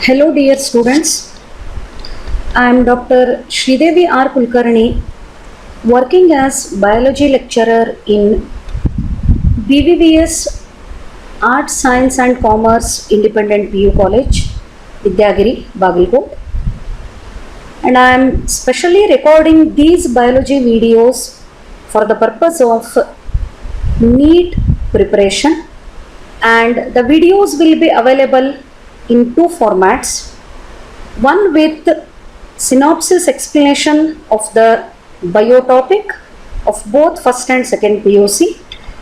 Hello dear students, I am Dr. Sridevi R. Kulkarni, working as biology lecturer in BVVS Arts, Science and Commerce Independent PU College, Vidyagiri, Bagalkot. And I am specially recording these biology videos for the purpose of NEET preparation, and the videos will be available in two formats, one with synopsis explanation of the biotopic of both first and second POC,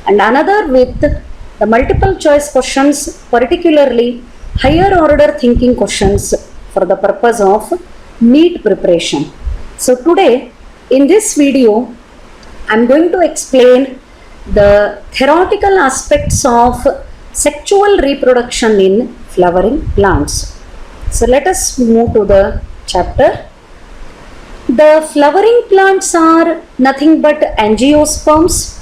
and another with the multiple choice questions, particularly higher order thinking questions for the purpose of NEET preparation. So today in this video I am going to explain the theoretical aspects of sexual reproduction in flowering plants. So let us move to the chapter. The flowering plants are nothing but angiosperms,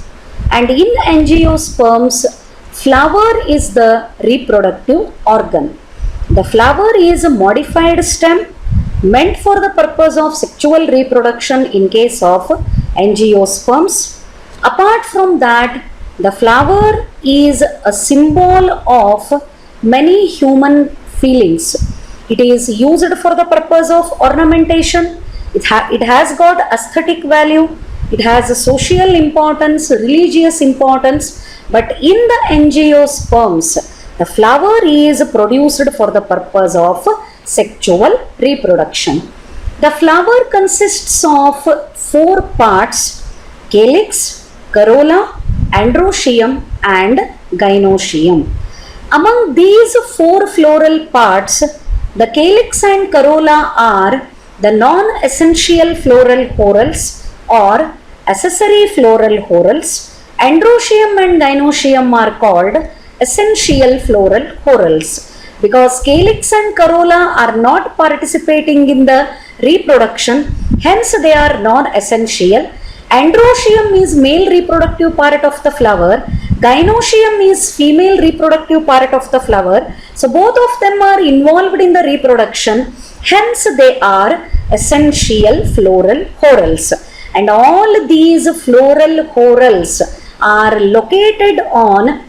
and in angiosperms flower is the reproductive organ. The flower is a modified stem meant for the purpose of sexual reproduction in case of angiosperms. Apart from that, the flower is a symbol of many human feelings. It is used for the purpose of ornamentation. It has got aesthetic value. It has a social importance, religious importance. But in the angiosperms, the flower is produced for the purpose of sexual reproduction. The flower consists of four parts: calyx, corolla, androecium and gynoecium. Among these four floral parts, the calyx and corolla are the non-essential floral whorls or accessory floral whorls. Androecium and gynoecium are called essential floral whorls. Because calyx and corolla are not participating in the reproduction, hence they are non-essential. Androecium is male reproductive part of the flower. Gynoecium is female reproductive part of the flower. So both of them are involved in the reproduction. Hence they are essential floral whorls. And all these floral whorls are located on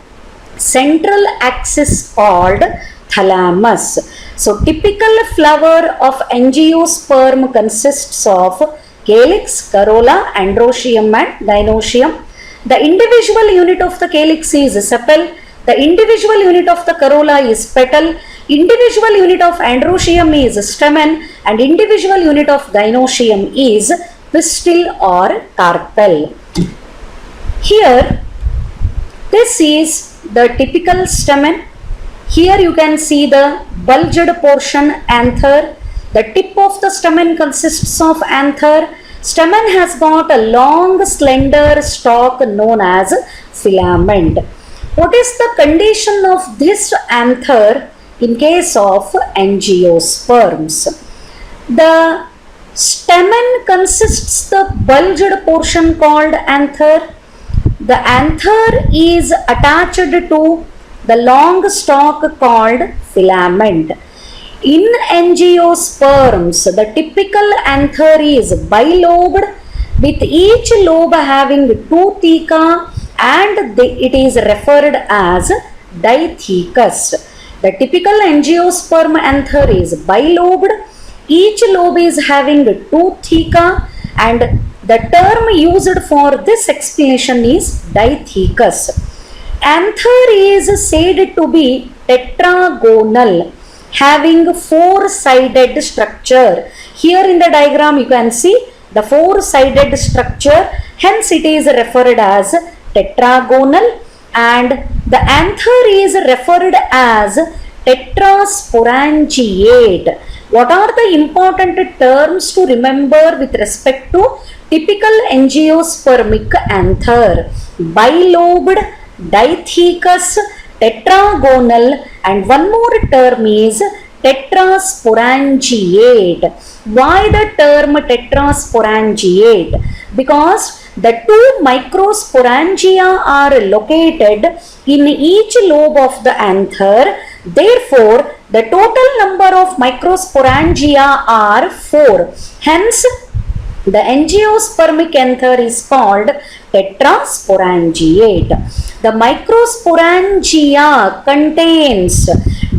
central axis called thalamus. So typical flower of angiosperm consists of calyx, corolla, androecium and gynoecium. The individual unit of the calyx is sepal, the individual unit of the corolla is petal, individual unit of androecium is stamen, and individual unit of gynoecium is pistil or carpel. Here, this is the typical stamen. Here you can see the bulged portion, anther. The tip of the stamen consists of anther. Stamen has got a long slender stalk known as filament. What is the condition of this anther in case of angiosperms? The stamen consists the bulged portion called anther. The anther is attached to the long stalk called filament. In angiosperms, the typical anther is bilobed, with each lobe having two theca, and it is referred as dithecous. The typical angiosperm anther is bilobed, each lobe is having two theca, and the term used for this explanation is dithecous. Anther is said to be tetragonal, having four-sided structure. Here in the diagram you can see the four-sided structure, hence it is referred as tetragonal, and the anther is referred as tetrasporangiate. What are the important terms to remember with respect to typical angiospermic anther? Bilobed, dithecous, tetragonal, and one more term is tetrasporangiate. Why the term tetrasporangiate? Because the two microsporangia are located in each lobe of the anther. Therefore, The total number of microsporangia are 4. Hence, the angiospermic anther is called tetrasporangiate. The microsporangia contains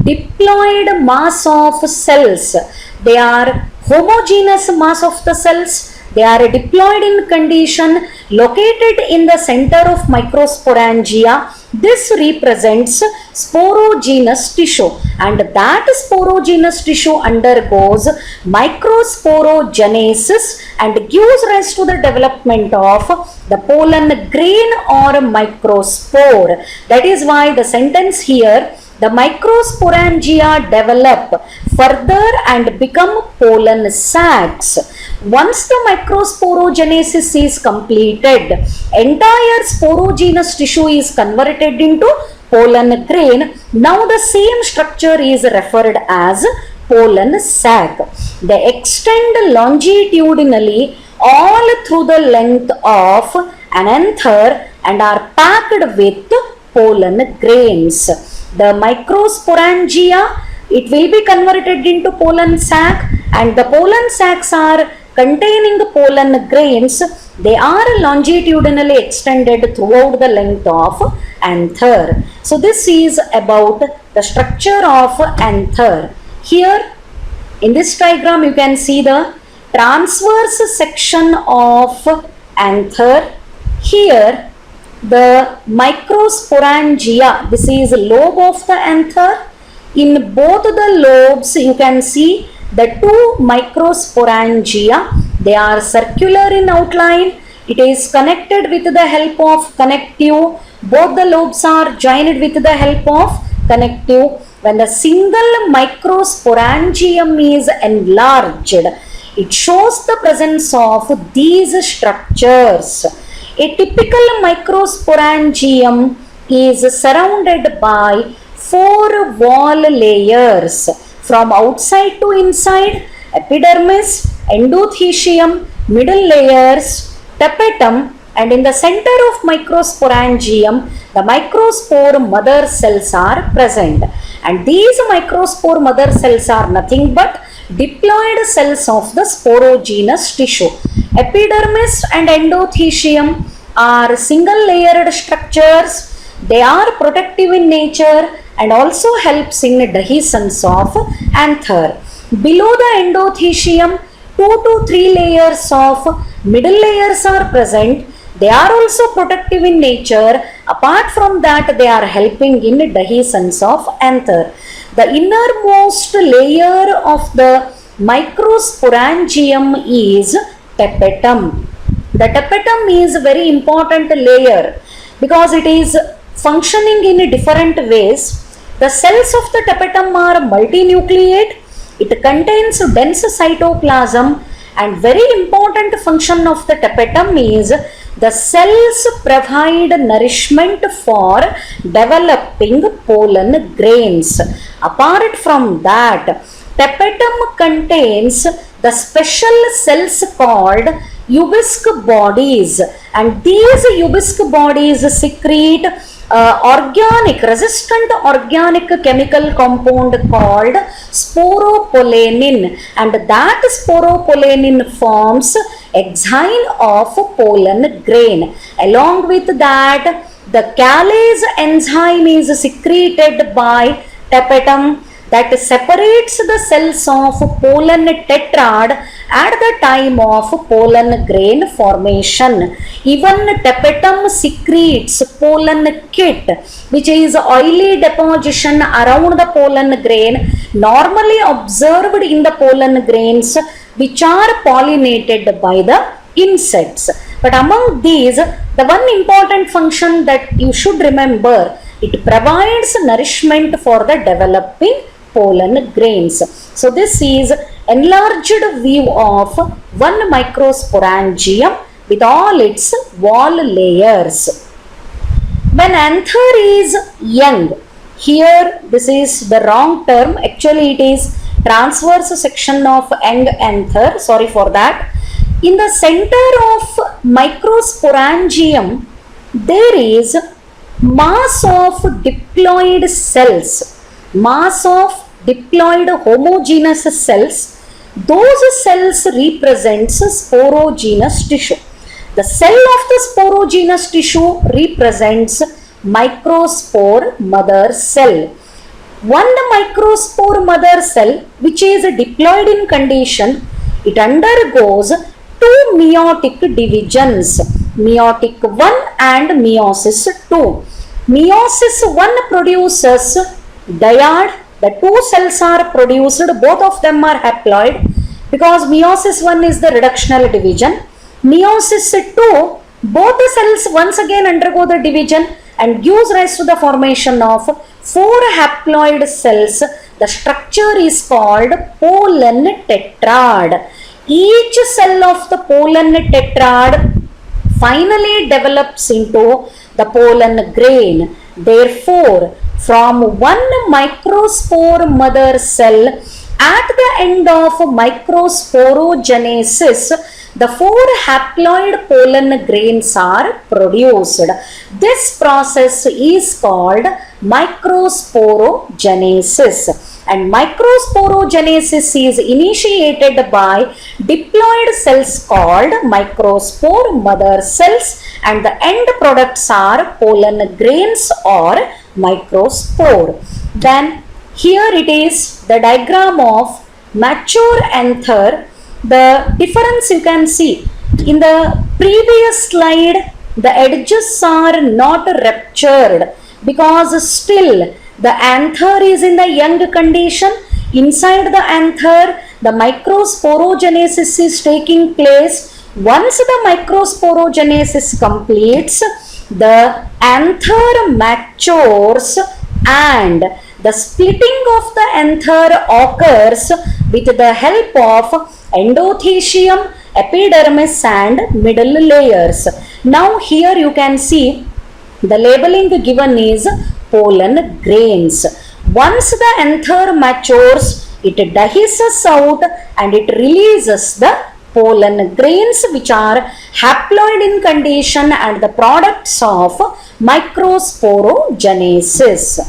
diploid mass of cells. They are homogeneous mass of the cells. They are diploid in condition, located in the center of microsporangia. This represents sporogenous tissue, and that sporogenous tissue undergoes microsporogenesis and gives rise to the development of the pollen grain or microspore. That is why the sentence here, the microsporangia develop further and become pollen sacs. Once the microsporogenesis is completed, entire sporogenous tissue is converted into pollen grain. Now the same structure is referred as pollen sac. They extend longitudinally all through the length of an anther and are packed with pollen grains. The microsporangia, it will be converted into pollen sac, and the pollen sacs are containing pollen grains. They are longitudinally extended throughout the length of anther. So this is about the structure of anther. Here in this diagram you can see the transverse section of anther. Here the microsporangia, this is lobe of the anther. In both the lobes you can see the two microsporangia. They are circular in outline. It is connected with the help of connective. Both the lobes are joined with the help of connective. When the single microsporangium is enlarged, it shows the presence of these structures. A typical microsporangium is surrounded by 4 wall layers from outside to inside: epidermis, endothecium, middle layers, tapetum, and in the center of microsporangium, the microspore mother cells are present. And these microspore mother cells are nothing but diploid cells of the sporogenous tissue. Epidermis and endothecium are single layered structures. They are protective in nature and also helps in dehiscence of anther. Below the endothecium, 2 to 3 layers of middle layers are present. They are also protective in nature. Apart from that, they are helping in dehiscence of anther. The innermost layer of the microsporangium is tapetum. The tapetum is a very important layer because it is functioning in different ways. The cells of the tapetum are multinucleate. It contains dense cytoplasm, and very important function of the tapetum is the cells provide nourishment for developing pollen grains. Apart from that, tapetum contains the special cells called Ubisk bodies, and these Ubisk bodies secrete resistant organic chemical compound called sporopollenin, and that sporopollenin forms exine of pollen grain. Along with that, the Calase enzyme is secreted by tapetum that separates the cells of pollen tetrad at the time of pollen grain formation. Even tapetum secretes pollen kit, which is oily deposition around the pollen grain normally observed in the pollen grains which are pollinated by the insects. But among these, the one important function that you should remember, it provides nourishment for the developing pollen grains. So this is enlarged view of one microsporangium with all its wall layers. When anther is young, here this is the wrong term, actually it is transverse section of young anther, sorry for that. In the center of microsporangium, there is mass of diploid cells, mass of diploid homogeneous cells. Those cells represents sporogenous tissue. The cell of the sporogenous tissue represents microspore mother cell. One microspore mother cell, which is diploid in condition, it undergoes two meiotic divisions, meiotic 1 and meiosis 2. Meiosis 1 produces dyad. The two cells are produced, both of them are haploid because meiosis 1 is the reductional division. Meiosis 2, both the cells once again undergo the division and gives rise to the formation of four haploid cells. The structure is called pollen tetrad. Each cell of the pollen tetrad finally develops into the pollen grain. Therefore, from one microspore mother cell, at the end of microsporogenesis, the four haploid pollen grains are produced. This process is called microsporogenesis, and microsporogenesis is initiated by diploid cells called microspore mother cells, and the end products are pollen grains or microspore. Then here it is the diagram of mature anther. The difference you can see in the previous slide, the edges are not ruptured because still the anther is in the young condition. Inside the anther, the microsporogenesis is taking place. Once the microsporogenesis completes, the anther matures and the splitting of the anther occurs with the help of endothecium, epidermis and middle layers. Now here you can see the labeling given is pollen grains. Once the anther matures, it dehisces out and it releases the pollen grains, which are haploid in condition and the products of microsporogenesis.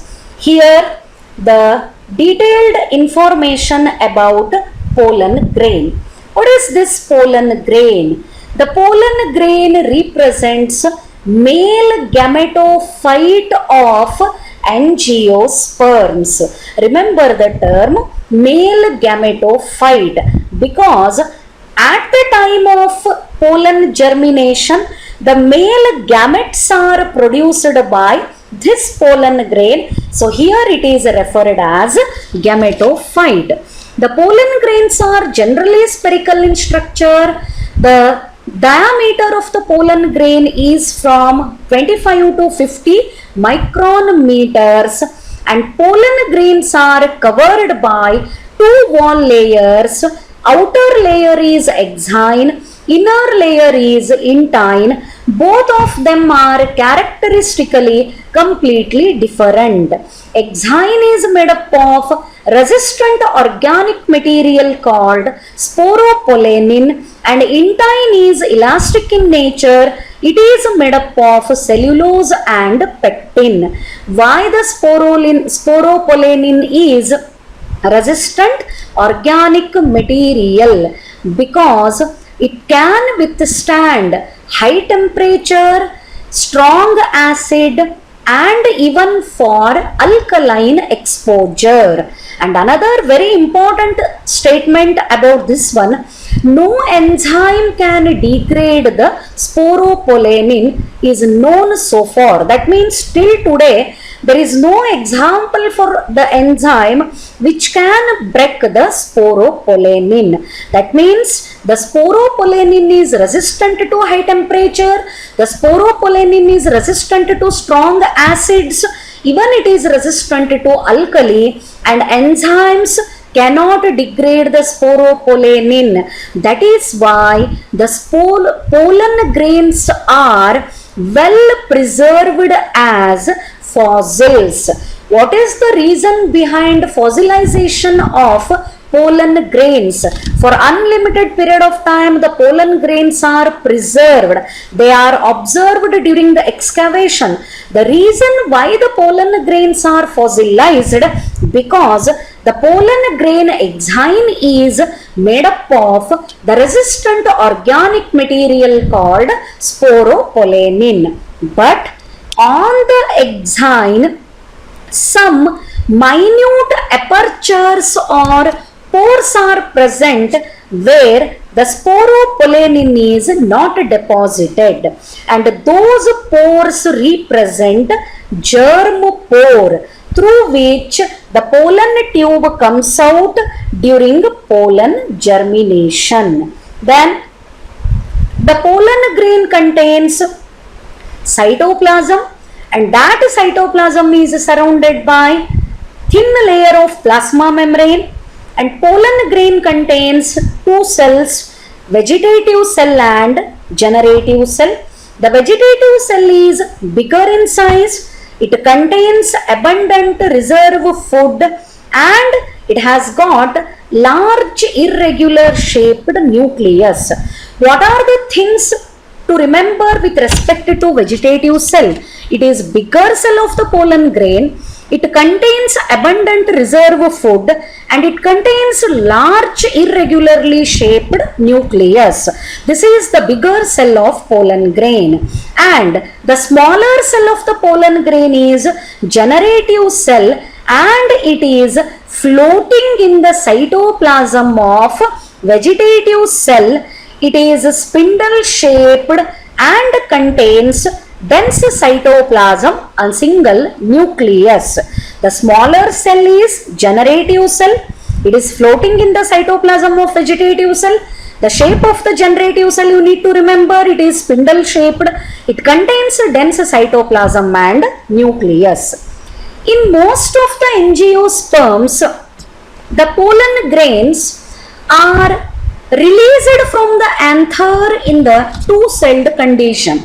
Here the detailed information about pollen grain. What is this pollen grain? The pollen grain represents male gametophyte of angiosperms. Remember the term male gametophyte because at the time of pollen germination, the male gametes are produced by this pollen grain. So here it is referred as gametophyte. The pollen grains are generally spherical in structure. The diameter of the pollen grain is from 25 to 50 micron meters, and pollen grains are covered by two wall layers. Outer layer is exine, inner layer is intine. Both of them are characteristically completely different. Exine is made up of resistant organic material called sporopollenin, and intine is elastic in nature. It is made up of cellulose and pectin. Why the sporopollenin is resistant organic material? Because it can withstand high temperature, strong acid and even for alkaline exposure. And another very important statement about this one, no enzyme can degrade the sporopollenin is known so far. That means till today there is no example for the enzyme which can break the sporopollenin. That means the sporopollenin is resistant to high temperature, the sporopollenin is resistant to strong acids, even it is resistant to alkali, and enzymes cannot degrade the sporopollenin. That is why the pollen grains are well preserved as fossils. What is the reason behind fossilization of pollen grains? For unlimited period of time, the pollen grains are preserved. They are observed during the excavation. The reason why the pollen grains are fossilized, because The pollen grain enzyme is made up of the resistant organic material called sporopollenin. But on the enzyme, some minute apertures or pores are present where the sporopollenin is not deposited, and those pores represent germ pore through which the pollen tube comes out during pollen germination. Then the pollen grain contains cytoplasm, and that cytoplasm is surrounded by thin layer of plasma membrane, and pollen grain contains two cells, vegetative cell and generative cell. The vegetative cell is bigger in size, it contains abundant reserve food, and it has got large irregular shaped nucleus. What are the things to remember with respect to vegetative cell? It is bigger cell of the pollen grain, it contains abundant reserve food, and it contains large irregularly shaped nucleus. This is the bigger cell of pollen grain. And the smaller cell of the pollen grain is generative cell, and it is floating in the cytoplasm of vegetative cell. It is spindle shaped and contains dense cytoplasm and single nucleus. The smaller cell is generative cell. It is floating in the cytoplasm of vegetative cell. The shape of the generative cell, you need to remember, it is spindle shaped. It contains dense cytoplasm and nucleus. In most of the angiosperms, the pollen grains are released from the anther in the two-celled condition.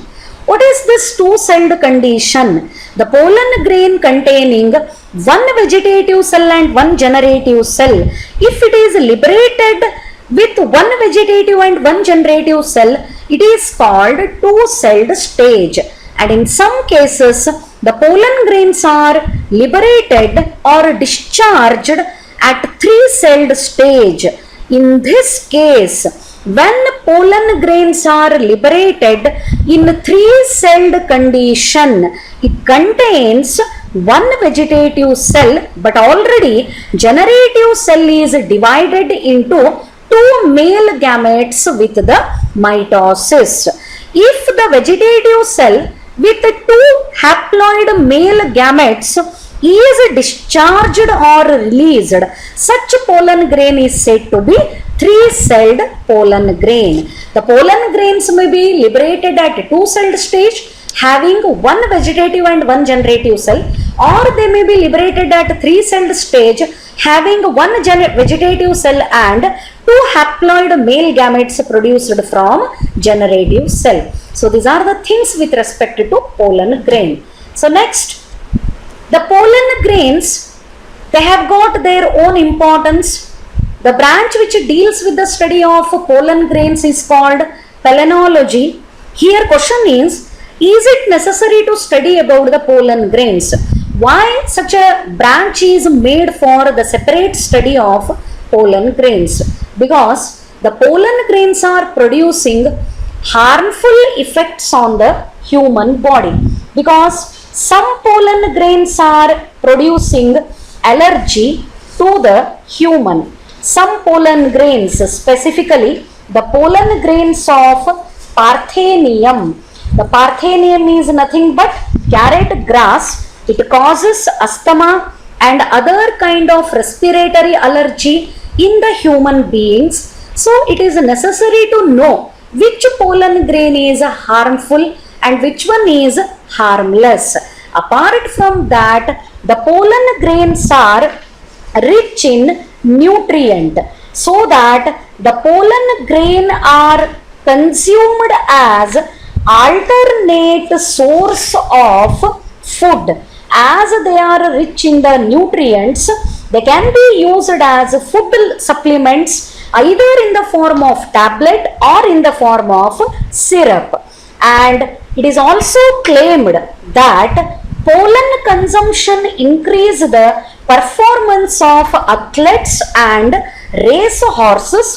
What is this two-celled condition? The pollen grain containing one vegetative cell and one generative cell, if it is liberated with one vegetative and one generative cell, it is called two-celled stage. And in some cases, the pollen grains are liberated or discharged at three-celled stage. In this case, when pollen grains are liberated in three-celled condition, it contains one vegetative cell, but already generative cell is divided into two male gametes with the mitosis. If the vegetative cell with two haploid male gametes is discharged or released, such pollen grain is said to be three-celled pollen grain. The pollen grains may be liberated at two-celled stage having one vegetative and one generative cell, or they may be liberated at three-celled stage having one vegetative cell and two haploid male gametes produced from generative cell. So these are the things with respect to pollen grain. So next, the pollen grains, they have got their own importance. The branch which deals with the study of pollen grains is called palynology. Here question is it necessary to study about the pollen grains? Why such a branch is made for the separate study of pollen grains? Because the pollen grains are producing harmful effects on the human body. Because some pollen grains are producing allergy to the human. Some pollen grains, specifically the pollen grains of Parthenium. The Parthenium is nothing but carrot grass. It causes asthma and other kind of respiratory allergy in the human beings. So it is necessary to know which pollen grain is harmful and which one is harmless. Apart from that, the pollen grains are rich in nutrient, so that the pollen grain are consumed as alternate source of food. As they are rich in the nutrients, they can be used as food supplements either in the form of tablet or in the form of syrup. And it is also claimed that pollen consumption increase the performance of athletes and race horses,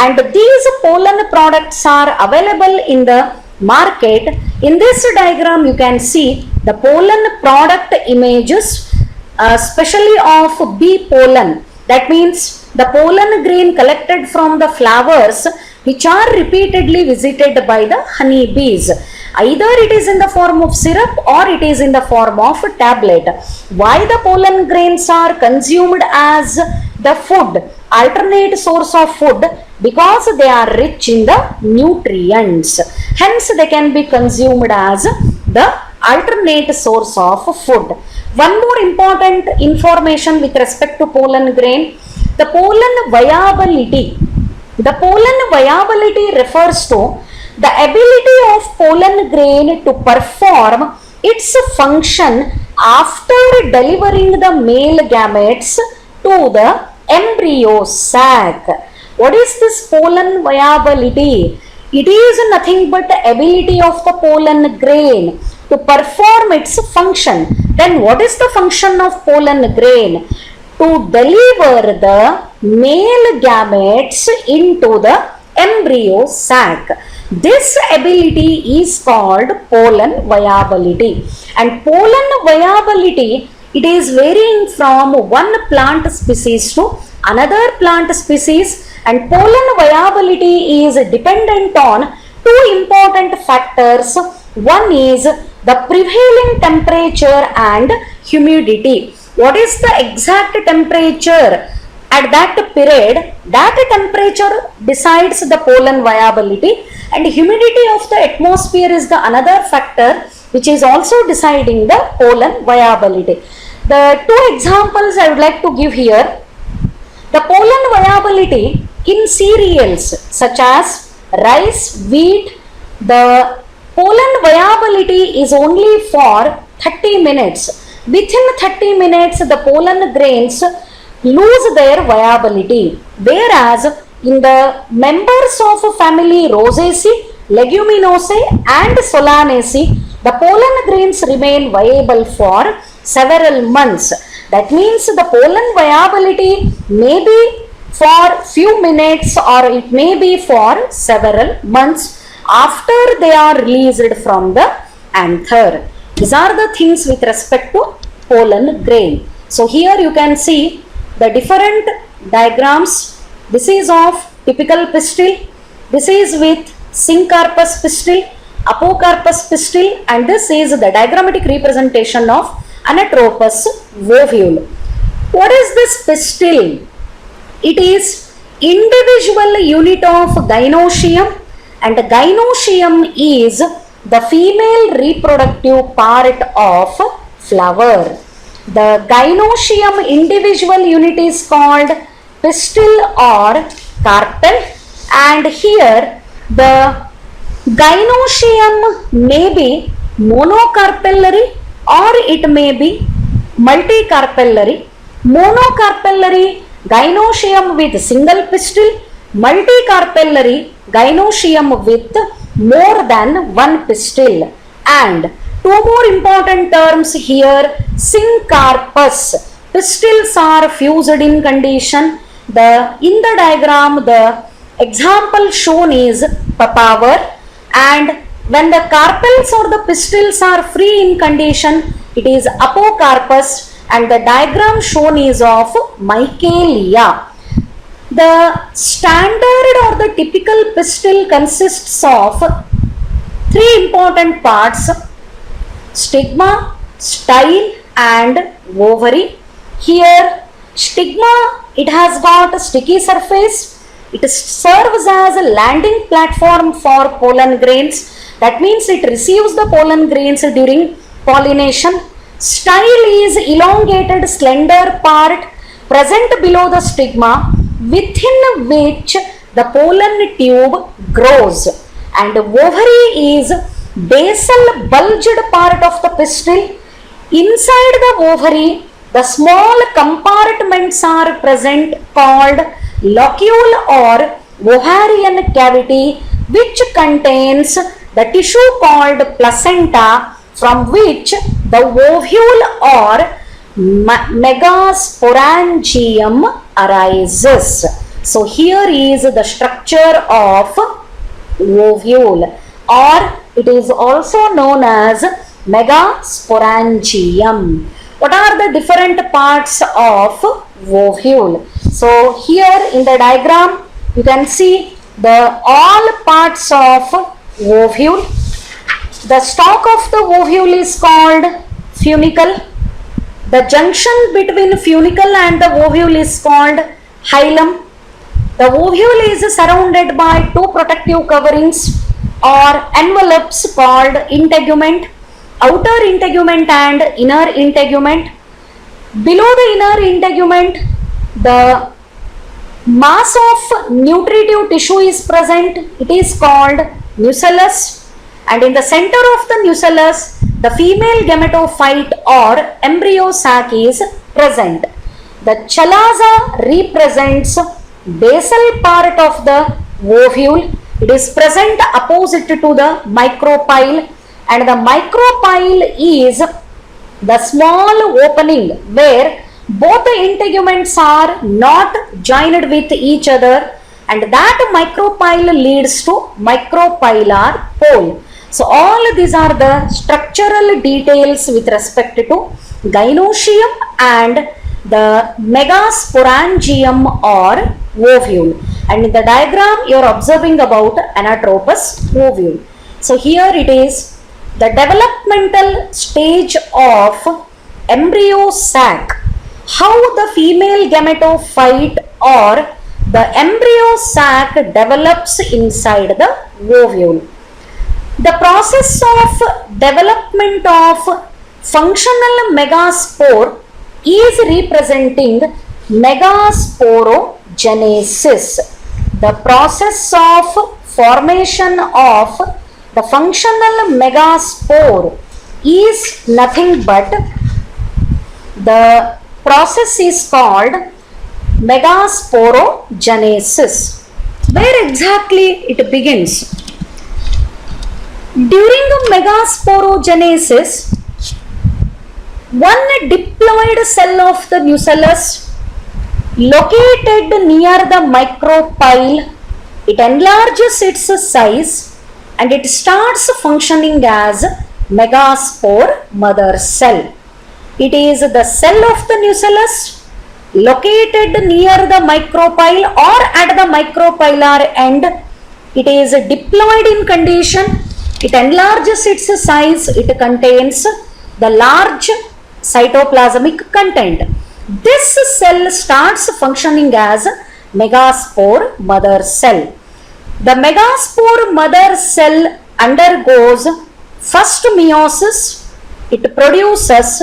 and these pollen products are available in the market. In this diagram you can see the pollen product images, especially of bee pollen. That means the pollen grain collected from the flowers which are repeatedly visited by the honey bees. Either it is in the form of syrup or it is in the form of tablet. Why the pollen grains are consumed as the food, alternate source of food? Because they are rich in the nutrients. Hence they can be consumed as the alternate source of food. One more important information with respect to pollen grain, the pollen viability. The pollen viability refers to the ability of pollen grain to perform its function after delivering the male gametes to the embryo sac. What is this pollen viability? It is nothing but the ability of the pollen grain to perform its function. Then what is the function of pollen grain? To deliver the male gametes into the embryo sac. This ability is called pollen viability. And pollen viability, it is varying from one plant species to another plant species, and pollen viability is dependent on two important factors. One is the prevailing temperature and humidity. What is the exact temperature at that period? That temperature decides the pollen viability, and humidity of the atmosphere is the another factor which is also deciding the pollen viability. The two examples I would like to give here. The pollen viability in cereals such as rice, wheat, the pollen viability is only for 30 minutes. Within 30 minutes the pollen grains lose their viability, whereas in the members of family Rosaceae, Leguminosae and Solanaceae, the pollen grains remain viable for several months. That means the pollen viability may be for few minutes or it may be for several months after they are released from the anther. These are the things with respect to pollen grain. So here you can see the different diagrams. This is of typical pistil, this is with syncarpous pistil, apocarpous pistil, and this is the diagrammatic representation of anatropous ovule. What is this pistil? It is individual unit of gynoecium, and gynoecium is the female reproductive part of flower. The gynoecium individual unit is called pistil or carpel, and here the gynoecium may be monocarpellary or it may be multicarpellary. Monocarpellary gynoecium with single pistil, multicarpellary gynoecium with more than one pistil. And two more important terms here, syncarpous. Pistils are fused in condition. In the diagram the example shown is papaver, and when the carpels or the pistils are free in condition, it is apocarpus, and the diagram shown is of Michaelia. The standard or the typical pistil consists of three important parts: stigma, style and ovary. Here stigma, it has got a sticky surface. It serves as a landing platform for pollen grains. That means it receives the pollen grains during pollination. Style is elongated slender part present below the stigma, within which the pollen tube grows. And ovary is basal bulged part of the pistil. Inside the ovary, the small compartments are present called locule or ovarian cavity, which contains the tissue called placenta, from which the ovule or megasporangium arises. So here is the structure of ovule, or it is also known as megasporangium. What are the different parts of ovule? So here in the diagram you can see the all parts of ovule. The stalk of the ovule is called funicle. The junction between funicle and the ovule is called hilum. The ovule is surrounded by two protective coverings or envelopes called integument, outer integument and inner integument. Below the inner integument, the mass of nutritive tissue is present. It is called nucellus. And in the center of the nucellus, the female gametophyte or embryo sac is present. The chalaza represents basal part of the ovule. It is present opposite to the micropyle, and the micropyle is the small opening where both the integuments are not joined with each other, and that micropyle leads to micropylar pole. So all these are the structural details with respect to gynoecium and the megasporangium or ovule. And in the diagram you are observing about anatropous ovule. So here it is the developmental stage of embryo sac, how the female gametophyte or the embryo sac develops inside the ovule. The process of development of functional megaspore is representing megasporogenesis. The process of formation of the functional megaspore is nothing but the process is called megasporogenesis. Where exactly it begins? During megasporogenesis, one diploid cell of the nucellus located near the micropyle, it enlarges its size and it starts functioning as megaspore mother cell. It is the cell of the nucellus located near the micropyle or at the micropylar end. It is diploid in condition. It enlarges its size. It contains the large cytoplasmic content. This cell starts functioning as megaspore mother cell. The megaspore mother cell undergoes first meiosis. It produces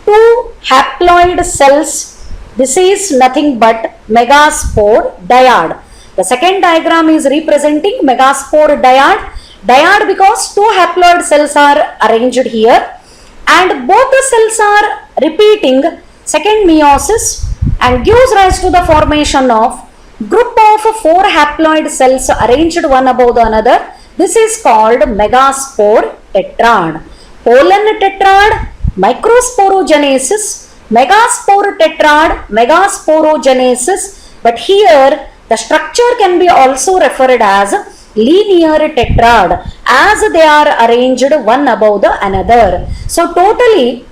two haploid cells. This is nothing but megaspore dyad. The second diagram is representing megaspore dyad. Dyad because two haploid cells are arranged here, and both the cells are repeating second meiosis and gives rise to the formation of group of four haploid cells arranged one above the another. This is called megaspore tetrad. Pollen tetrad, microsporogenesis, megaspore tetrad, megasporogenesis, but here the structure can be also referred as linear tetrad as they are arranged one above the another. So totally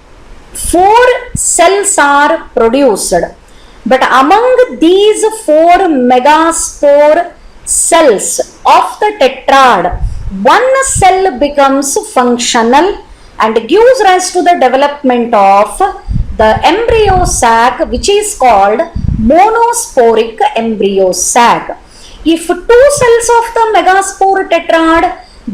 4 cells are produced, but among these 4 megaspore cells of the tetrad, one cell becomes functional and gives rise to the development of the embryo sac, which is called monosporic embryo sac. If 2 cells of the megaspore tetrad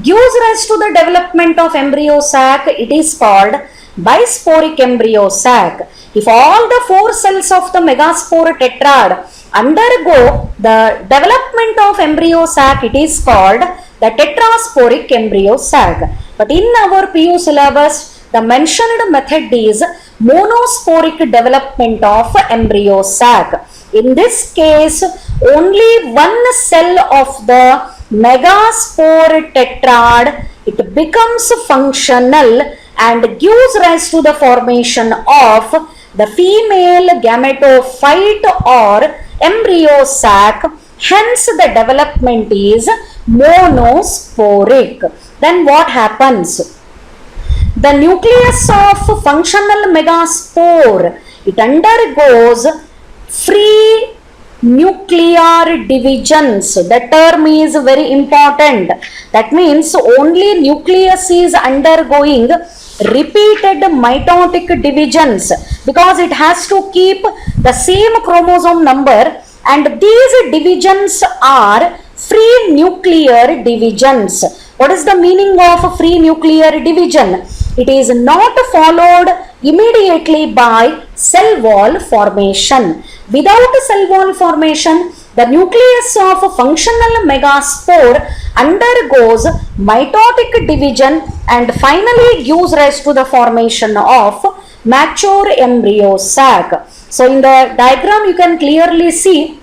gives rise to the development of embryo sac, it is called bisporic embryo sac. If all the 4 cells of the megaspore tetrad undergo the development of embryo sac, it is called the tetrasporic embryo sac. But in our PU syllabus, the mentioned method is monosporic development of embryo sac. In this case, only one cell of the megaspore tetrad, it becomes functional and gives rise to the formation of the female gametophyte or embryo sac. Hence the development is monosporic. Then what happens? The nucleus of functional megaspore, it undergoes free nuclear divisions. The term is very important. That means only nucleus is undergoing repeated mitotic divisions, because it has to keep the same chromosome number, and these divisions are free nuclear divisions. What is the meaning of free nuclear division? It is not followed immediately by cell wall formation. Without cell wall formation, the nucleus of functional megaspore undergoes mitotic division and finally gives rise to the formation of mature embryo sac. So in the diagram you can clearly see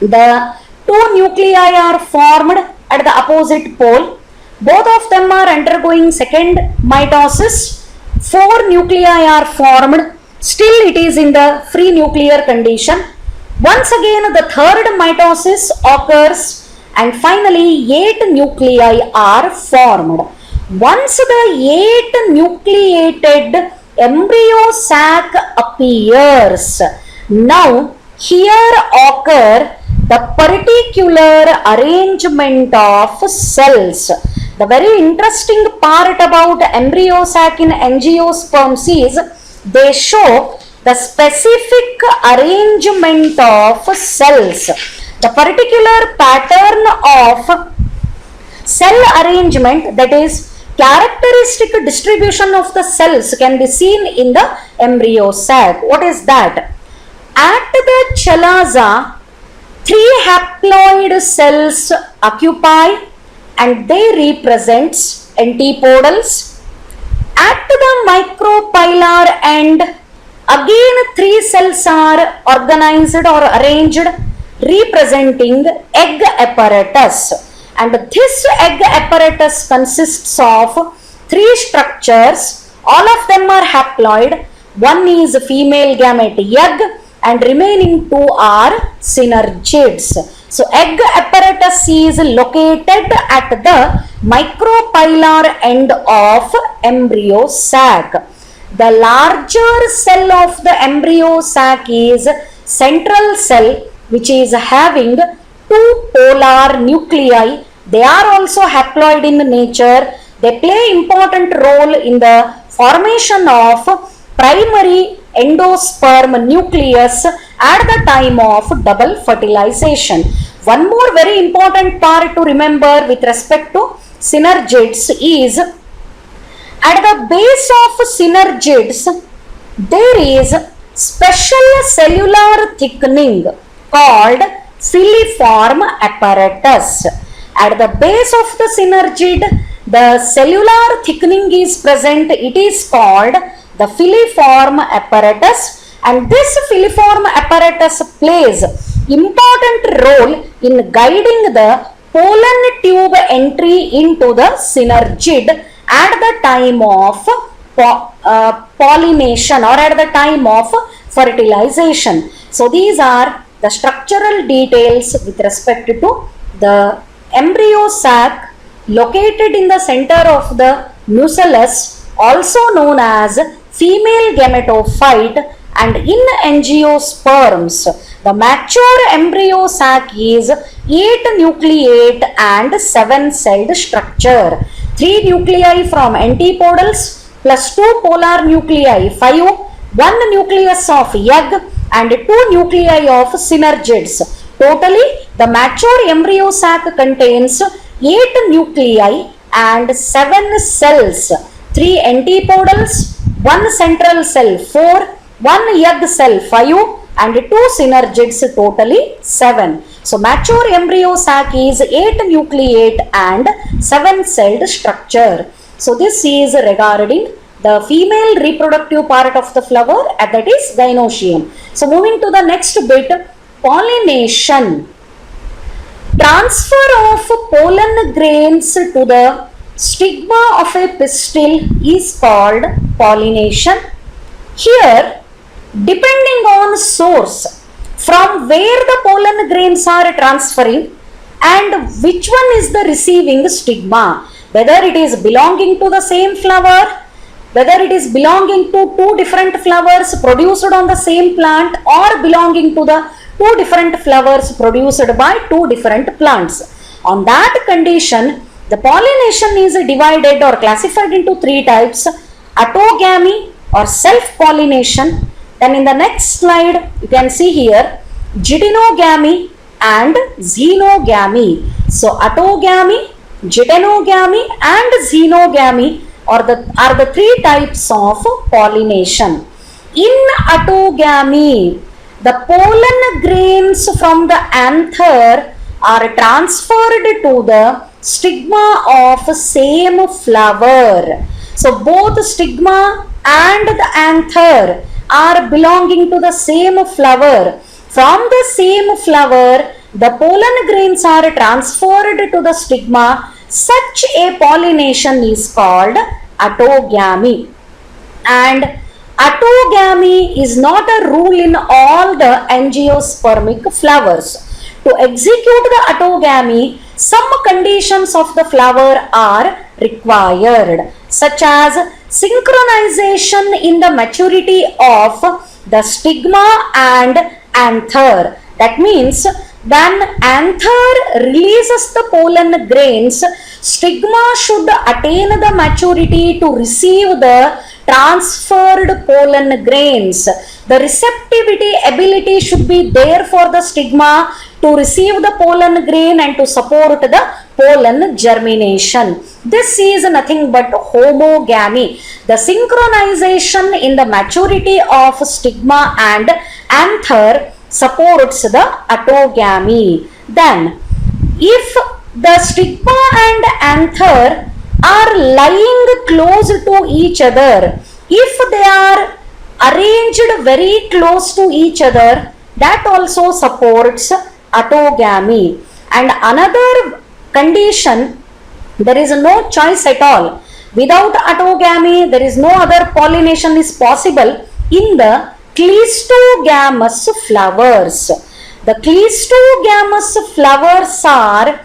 the two nuclei are formed at the opposite pole. Both of them are undergoing second mitosis. 4 nuclei are formed. Still it is in the free nuclear condition. Once again the third mitosis occurs and finally 8 nuclei are formed. Once the 8 nucleated embryo sac appears, now here occur the particular arrangement of cells. The very interesting part about embryo sac in angiosperms is they show the specific arrangement of cells. The particular pattern of cell arrangement, that is characteristic distribution of the cells, can be seen in the embryo sac. What is that? At the chalaza, 3 haploid cells occupy and they represent antipodals. At the micropylar end, again 3 cells are organized or arranged representing egg apparatus, and this egg apparatus consists of 3 structures. All of them are haploid. One is female gamete egg and remaining 2 are synergids. So egg apparatus is located at the micropylar end of embryo sac. The larger cell of the embryo sac is central cell, which is having 2 polar nuclei. They are also haploid in nature. They play important role in the formation of primary endosperm nucleus at the time of double fertilization. One more very important part to remember with respect to synergids is at the base of synergids there is special cellular thickening called filiform apparatus. At the base of the synergid, the cellular thickening is present. It is called the filiform apparatus, and this filiform apparatus plays important role in guiding the pollen tube entry into the synergid at the time of pollination or at the time of fertilization. So these are the structural details with respect to the embryo sac located in the center of the nucellus, also known as female gametophyte, and in angiosperms the mature embryo sac is 8 nucleate and 7 celled structure. 3 nuclei from antipodals plus 2 polar nuclei 5, 1 nucleus of egg and 2 nuclei of synergids. Totally the mature embryo sac contains 8 nuclei and 7 cells, 3 antipodals, 1 central cell 4, 1 egg cell 5 and 2 synergids, totally 7. So mature embryo sac is 8 nucleate and 7 celled structure. So this is regarding the female reproductive part of the flower, and that is gynoecium. So moving to the next bit, pollination. Transfer of pollen grains to the stigma of a pistil is called pollination. Here, depending on source from where the pollen grains are transferring and which one is the receiving stigma, whether it is belonging to the same flower, whether it is belonging to two different flowers produced on the same plant, or belonging to the two different flowers produced by two different plants. On that condition, the pollination is divided or classified into three types: autogamy or self-pollination. Then in the next slide, you can see here geitonogamy and xenogamy. So autogamy, geitonogamy and xenogamy are the three types of pollination. In autogamy, the pollen grains from the anther are transferred to the stigma of same flower. So both stigma and the anther are belonging to the same flower. From the same flower, the pollen grains are transferred to the stigma. Such a pollination is called autogamy. And autogamy is not a rule in all the angiospermic flowers. To execute the autogamy, some conditions of the flower are required, such as synchronization in the maturity of the stigma and anther. That means when anther releases the pollen grains, stigma should attain the maturity to receive the transferred pollen grains. The receptivity ability should be there for the stigma to receive the pollen grain and to support the pollen germination. This is nothing but homogamy. The synchronization in the maturity of stigma and anther supports the autogamy. Then, if the stigma and anther are lying close to each other, if they are arranged very close to each other, that also supports autogamy. And another condition, there is no choice at all. Without autogamy, there is no other pollination is possible in the cleistogamous flowers. The cleistogamous flowers are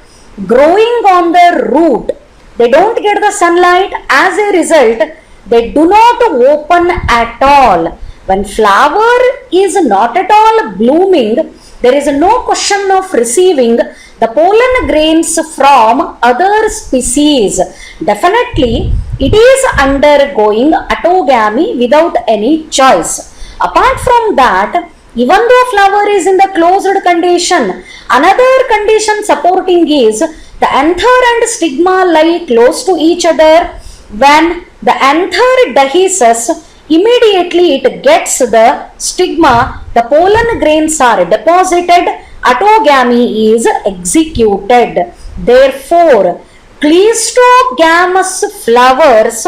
growing on the root. They don't get the sunlight. As a result, they do not open at all. When flower is not at all blooming, there is no question of receiving the pollen grains from other species. Definitely, it is undergoing autogamy without any choice. Apart from that, even though flower is in the closed condition, another condition supporting is the anther and stigma lie close to each other. When the anther dehisces, immediately it gets the stigma, the pollen grains are deposited, autogamy is executed. Therefore, cleistogamous flowers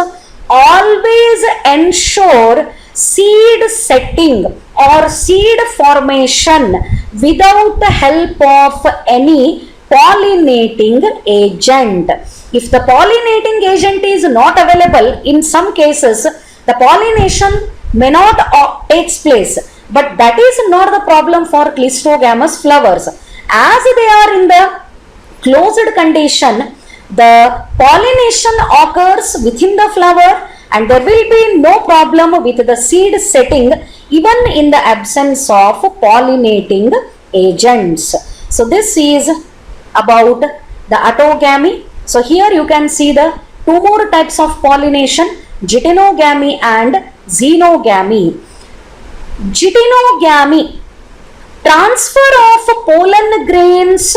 always ensure seed setting or seed formation without the help of any pollinating agent. If the pollinating agent is not available, in some cases the pollination may not takes place, but that is not the problem for cleistogamous flowers. As they are in the closed condition, the pollination occurs within the flower and there will be no problem with the seed setting even in the absence of pollinating agents. So this is about the autogamy. So here you can see the two more types of pollination, geitonogamy and xenogamy. Geitonogamy, transfer of pollen grains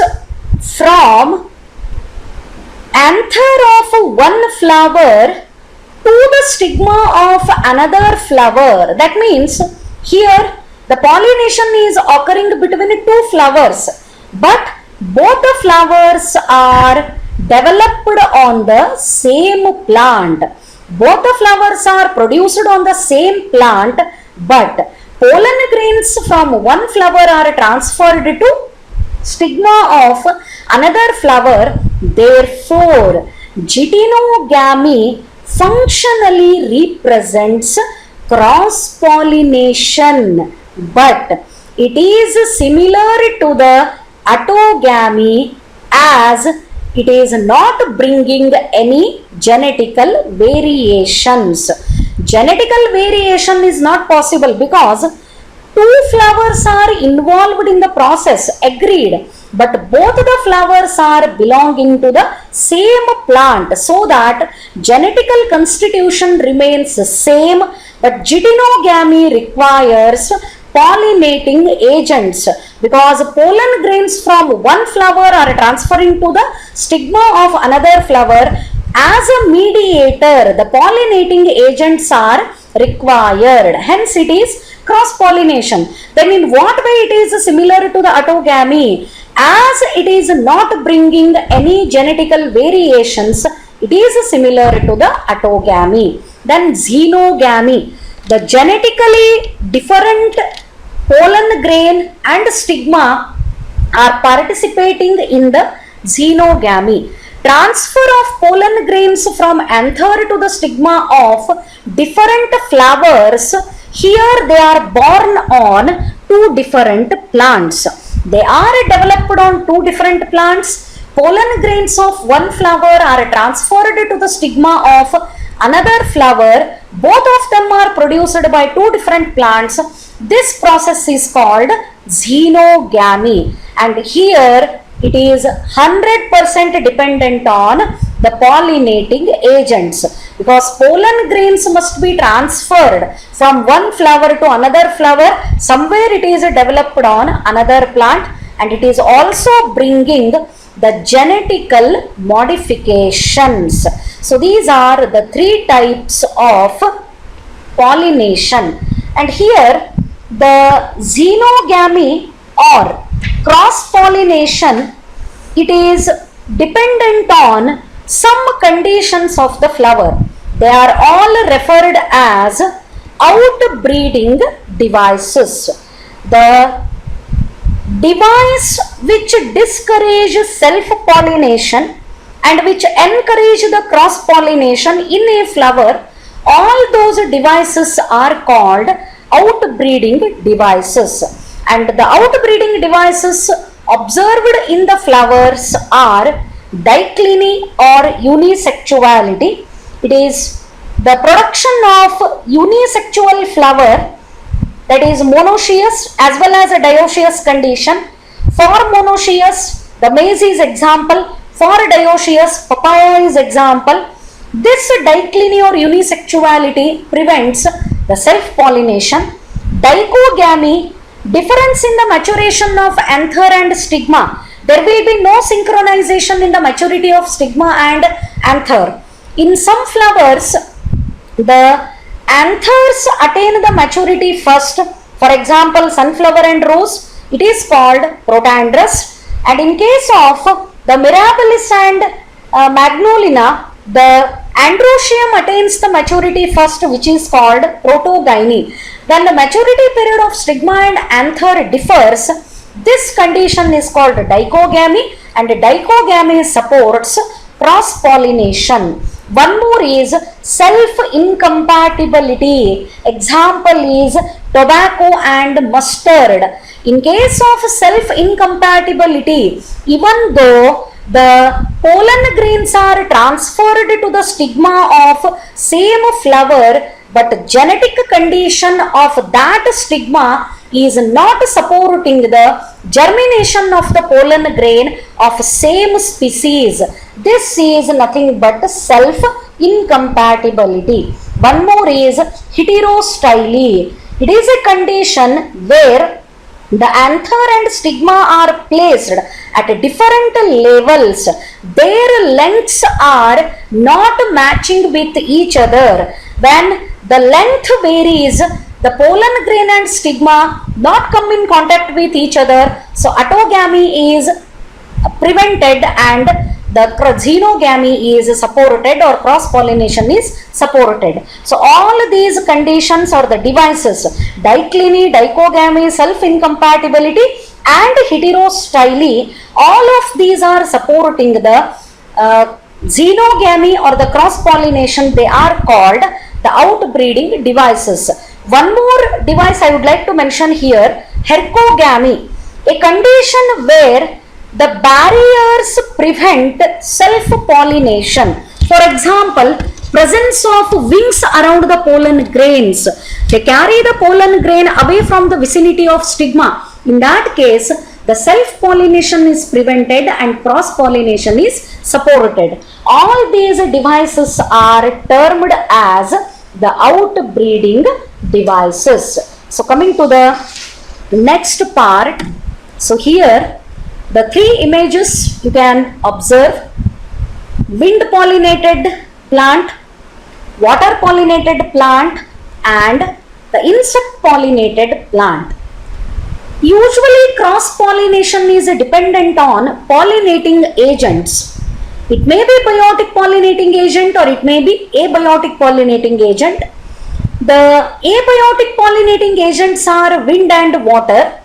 from anther of one flower to the stigma of another flower. That means here the pollination is occurring between two flowers, but both the flowers are developed on the same plant. Both the flowers are produced on the same plant, but pollen grains from one flower are transferred to stigma of another flower. Therefore, Geitonogamy functionally represents cross pollination, but it is similar to the autogamy as it is not bringing any genetical variations. Genetical variation is not possible because two flowers are involved in the process, agreed, but both the flowers are belonging to the same plant, so that genetical constitution remains same, but geitonogamy requires pollinating agents because pollen grains from one flower are transferring to the stigma of another flower. As a mediator, the pollinating agents are required, hence it is cross pollination. Then in what way it is similar to the autogamy? As it is not bringing any genetical variations, it is similar to the autogamy. Then xenogamy, the genetically different pollen grain and stigma are participating in the xenogamy. Transfer of pollen grains from anther to the stigma of different flowers. Here they are born on two different plants. They are developed on two different plants. Pollen grains of one flower are transferred to the stigma of another flower. Both of them are produced by two different plants. This process is called xenogamy, and here it is 100% dependent on the pollinating agents, because pollen grains must be transferred from one flower to another flower. Somewhere it is developed on another plant, and it is also bringing the genetical modifications. So these are the three types of pollination, and here the xenogamy or cross pollination, it is dependent on some conditions of the flower. They are all referred as outbreeding devices. The device which discourage self pollination and which encourage the cross pollination in a flower, all those devices are called outbreeding devices. And the outbreeding devices observed in the flowers are dichly or unisexuality. It is the production of unisexual flower, that is monoecious as well as a dioecious condition. For monoecious, the maize is example. For dioecious, papaya is example. This dichly or unisexuality prevents the self-pollination. Dichogamy, difference in the maturation of anther and stigma. There will be no synchronization in the maturity of stigma and anther. In some flowers, the anthers attain the maturity first. For example, sunflower and rose, it is called protandrous. And in case of the mirabilis and magnolina, the androecium attains the maturity first, which is called protogyny. When the maturity period of stigma and anther differs, this condition is called dichogamy, and dichogamy supports cross pollination. One more is self-incompatibility. Example is tobacco and mustard. In case of self-incompatibility, even though the pollen grains are transferred to the stigma of same flower, but genetic condition of that stigma is not supporting the germination of the pollen grain of same species. This is nothing but self-incompatibility. One more is heterostyle. It is a condition where the anther and stigma are placed at different levels. Their lengths are not matching with each other. When the length varies, the pollen grain and stigma not come in contact with each other. So autogamy is prevented and the xenogamy is supported, or cross pollination is supported. So all these conditions or the devices, dichly, dichogamy, self incompatibility and heterostyle, all of these are supporting the xenogamy or the cross pollination, they are called the outbreeding devices. One more device I would like to mention here, hercogamy, a condition where the barriers prevent self-pollination. For example, presence of wings around the pollen grains. They carry the pollen grain away from the vicinity of stigma. In that case, the self-pollination is prevented and cross-pollination is supported. All these devices are termed as the outbreeding devices. So coming to the next part. So here the three images you can observe: wind pollinated plant, water pollinated plant, and the insect pollinated plant. Usually cross pollination is dependent on pollinating agents. It may be biotic pollinating agent or it may be abiotic pollinating agent. The abiotic pollinating agents are wind and water.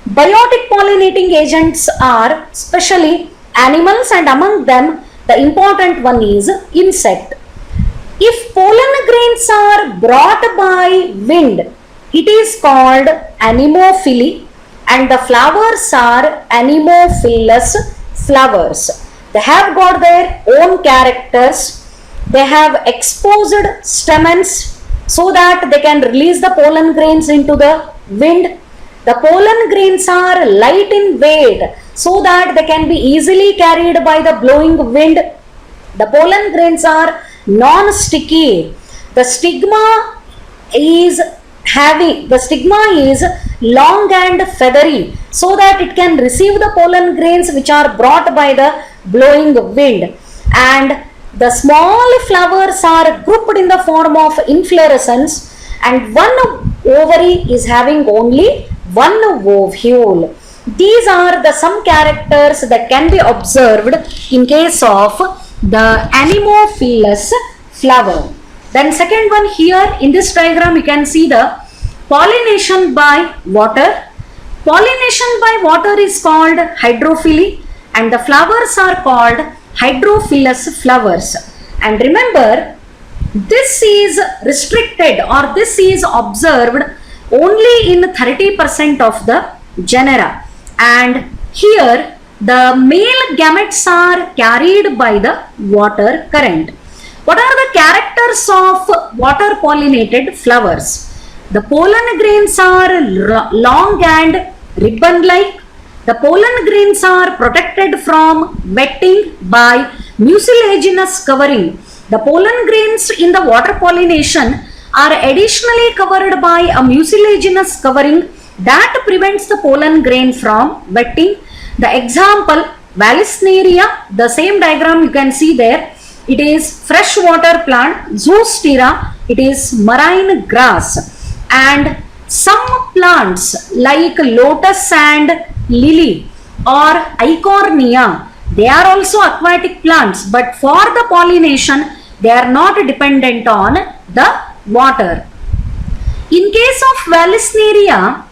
Biotic pollinating agents are specially animals, and among them the important one is insect. If pollen grains are brought by wind, it is called anemophily, and the flowers are anemophilous flowers. They have got their own characters. They have exposed stamens so that they can release the pollen grains into the wind. The pollen grains are light in weight so that they can be easily carried by the blowing wind. The pollen grains are non-sticky. The stigma is long and feathery so that it can receive the pollen grains which are brought by the blowing wind, and the small flowers are grouped in the form of inflorescence, and one ovary is having only one ovule. These are the some characters that can be observed in case of the anemophilous flower. Then second one, here in this diagram you can see the pollination by water. Pollination by water is called hydrophily, and the flowers are called hydrophilous flowers. And remember, this is restricted or this is observed only in 30% of the genera, and here the male gametes are carried by the water current. What are the characters of water pollinated flowers? The pollen grains are long and ribbon-like. The pollen grains are protected from wetting by mucilaginous covering. The pollen grains in the water pollination are additionally covered by a mucilaginous covering that prevents the pollen grain from wetting. The example, Vallisneria, the same diagram you can see there. It is freshwater plant. Zoostera, it is marine grass. And some plants like lotus and lily or eichhornia, they are also aquatic plants, but for the pollination they are not dependent on the water. In case of Vallisneria,